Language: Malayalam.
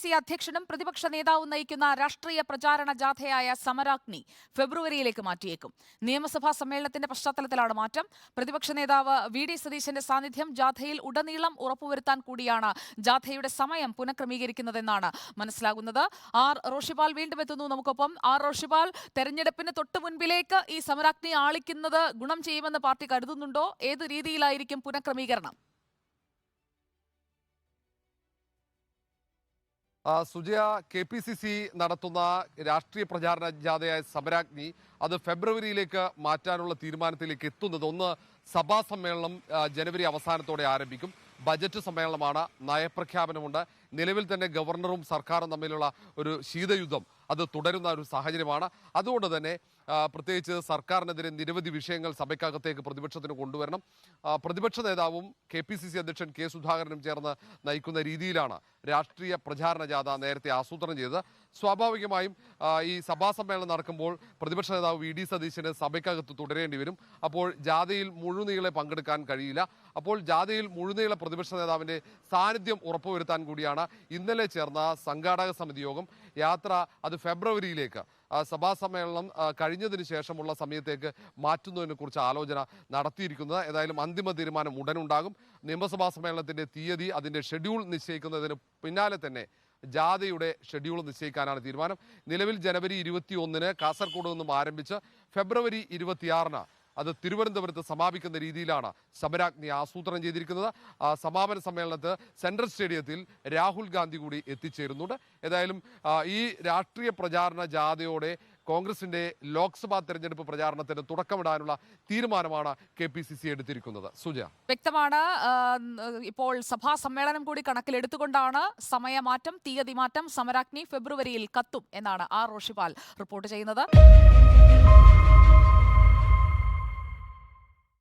KPCC അധ്യക്ഷനും പ്രതിപക്ഷ നേതാവും നയിക്കുന്ന രാഷ്ട്രീയ പ്രചാരണ ജാഥയായ സമരാഗ്നി ഫെബ്രുവരിയിലേക്ക് മാറ്റിയേക്കും. നിയമസഭാ സമ്മേളനത്തിന്റെ പശ്ചാത്തലത്തിലാണ് മാറ്റം. പ്രതിപക്ഷ നേതാവ് VD സതീശന്റെ സാന്നിധ്യം ജാഥയിൽ ഉടനീളം ഉറപ്പുവരുത്താൻ കൂടിയാണ് ജാഥയുടെ സമയം പുനഃക്രമീകരിക്കുന്നതെന്നാണ് മനസ്സിലാകുന്നത്. ആർ റോഷിപാൽ വീണ്ടും എത്തുന്നു നമുക്കൊപ്പം. ആർ റോഷിപാൽ, തെരഞ്ഞെടുപ്പിന് തൊട്ടു മുൻപിലേക്ക് ഈ സമരാഗ്നി ആളിക്കുന്നത് ഗുണം ചെയ്യുമെന്ന് പാർട്ടി കരുതുന്നുണ്ടോ? ഏത് രീതിയിലായിരിക്കും പുനഃക്രമീകരണം? സുജയ, KPCC നടത്തുന്ന രാഷ്ട്രീയ പ്രചാരണ ജാഥയായ സമരാഗ്നി അത് ഫെബ്രുവരിയിലേക്ക് മാറ്റാനുള്ള തീരുമാനത്തിലേക്ക് എത്തുന്നത്. ഒന്ന്, സഭാ സമ്മേളനം ജനുവരി അവസാനത്തോടെ ആരംഭിക്കും. ബജറ്റ് സമ്മേളനമാണ്, നയപ്രഖ്യാപനമുണ്ട്. നിലവിൽ തന്നെ ഗവർണറും സർക്കാരും തമ്മിലുള്ള ഒരു ശീതയുദ്ധം അത് തുടരുന്ന ഒരു സാഹചര്യമാണ്. അതുകൊണ്ട് തന്നെ പ്രത്യേകിച്ച് സർക്കാരിനെതിരെ നിരവധി വിഷയങ്ങൾ സഭയ്ക്കകത്തേക്ക് പ്രതിപക്ഷത്തിന് കൊണ്ടുവരണം. പ്രതിപക്ഷ നേതാവും KPCC അധ്യക്ഷൻ K സുധാകരനും ചേർന്ന് നയിക്കുന്ന രീതിയിലാണ് രാഷ്ട്രീയ പ്രചാരണ ജാഥ നേരത്തെ ആസൂത്രണം ചെയ്തത്. സ്വാഭാവികമായും ഈ സഭാ സമ്മേളനം നടക്കുമ്പോൾ പ്രതിപക്ഷ നേതാവ് VD സതീശന് സഭയ്ക്കകത്ത് തുടരേണ്ടി വരും. അപ്പോൾ ജാഥയിൽ മുഴുനീളെ പങ്കെടുക്കാൻ കഴിയില്ല. അപ്പോൾ ജാഥയിൽ മുഴുനീള പ്രതിപക്ഷ നേതാവിൻ്റെ സാന്നിധ്യം ഉറപ്പുവരുത്താൻ കൂടിയാണ് ഇന്നലെ ചേർന്ന സംഘാടക സമിതി യോഗം. യാത്ര അത് ഫെബ്രുവരിയിലേക്ക് സഭാ സമ്മേളനം കഴിഞ്ഞതിന് ശേഷമുള്ള സമയത്തേക്ക് മാറ്റുന്നതിനെ കുറിച്ച് ആലോചന നടത്തിയിരിക്കുന്നത്. ഏതായാലും അന്തിമ തീരുമാനം ഉടനുണ്ടാകും. നിയമസഭാ സമ്മേളനത്തിന്റെ തീയതി, അതിന്റെ ഷെഡ്യൂൾ നിശ്ചയിക്കുന്നതിന് പിന്നാലെ തന്നെ ജാഥയുടെ ഷെഡ്യൂൾ നിശ്ചയിക്കാനാണ് തീരുമാനം. നിലവിൽ ജനുവരി 21-ന് കാസർഗോഡ് നിന്നും ആരംഭിച്ച് ഫെബ്രുവരി 26-ന് അത് തിരുവനന്തപുരത്ത് സമാപിക്കുന്ന രീതിയിലാണ് സമരാഗ്നി ആസൂത്രണം ചെയ്തിരിക്കുന്നത്. സമാപന സമ്മേളനത്ത് സെൻട്രൽ സ്റ്റേഡിയത്തിൽ രാഹുൽ ഗാന്ധി കൂടി എത്തിച്ചേരുന്നുണ്ട്. ഏതായാലും ഈ രാഷ്ട്രീയ പ്രചാരണ ജാഥയോടെ കോൺഗ്രസിന്റെ ലോക്സഭാ തെരഞ്ഞെടുപ്പ് പ്രചാരണത്തിന് തുടക്കമിടാനുള്ള തീരുമാനമാണ് KPCC എടുത്തിരിക്കുന്നത്. സുജ, വ്യക്തമാണ്. ഇപ്പോൾ സഭാ സമ്മേളനം കൂടി കണക്കിലെടുത്തുകൊണ്ടാണ് സമയമാറ്റം, തീയതി മാറ്റം. സമരാഗ്നി ഫെബ്രുവരിയിൽ കത്തും എന്നാണ് ആർ റോഷിപാൽ റിപ്പോർട്ട് ചെയ്യുന്നത്.